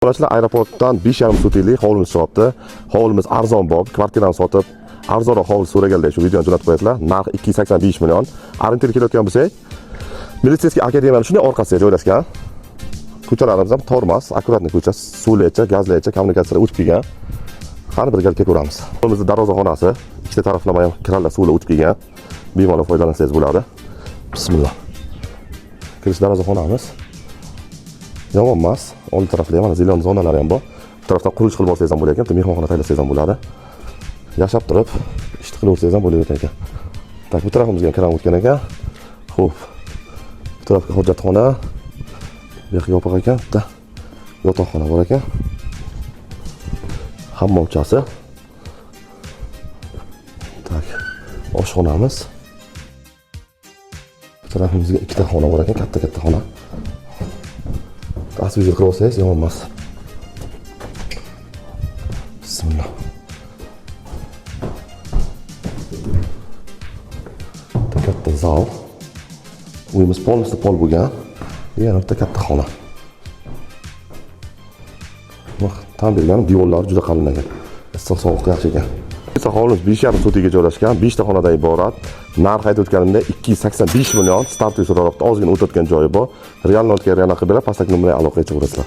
Yo'lovchilar aeroportdan 5,5 sotiklik hovlimiz chiqyapti. Hovlimiz arzonbop, kvartirani sotib, arzonroq hovli so'raganlar shu videoni jo'natib qo'yasizlar. Narxi 285 million. Orientir kelayotgan bo'lsak, Militsetskiy akademiyaning shunday orqasiga joylashgan. Ko'chalarimiz ham tormas, akkuratniy ko'cha, suvlicha, gazlicha, kommunikatsiyalar o'tib kelgan. Qani bir galga ko'ramiz. Hovlimizda darvozaxonasi, ikkita taraflama ham kirlar suvlar o'tib kelgan. Bemalol foydalansangiz bo'ladi. Bismillah. Kirish darvozaxonamiz. Yomon emas. Old tarafda ham mana zilon zonalari ham bor. Bu tarafdan qurilish qilib olsangiz ham bo'lar ekan, bitta mehmonxona tayyorlasangiz ham bo'ladi. Yashab turib, ish qilib o'tsangiz ham bo'lar ekan. Tak, bu tarafimizga ham kiram o'tgan ekan. Xo'p. Bu tarafga hojatxona, bu yoqqa yopiq ekan, bitta yotoqxona bor ekan. Hammomchasi. Tak, oshxonamiz. Bu tarafimizga ikkita xona bor ekan, katta-katta xona. Asli qilib olsangiz yomon emas. Bismillah. Katta zal. Uyimiz polnosti pol bo'lgan. Yana bitta katta xona. Tam berganim devorlari juda qalin ekan. Issiq sovuq yaxshi ekan. Hovlimiz 5,5 sotikga joylashgan, 5 ta xonadan iborat. Narx aytib o'tganimda 285 million, startli so'roqda ozgina o'tayotgan joyi bor. Real 0 ga anaqa berib, pastaki nomerga aloqa qilib chiqaverasizlar.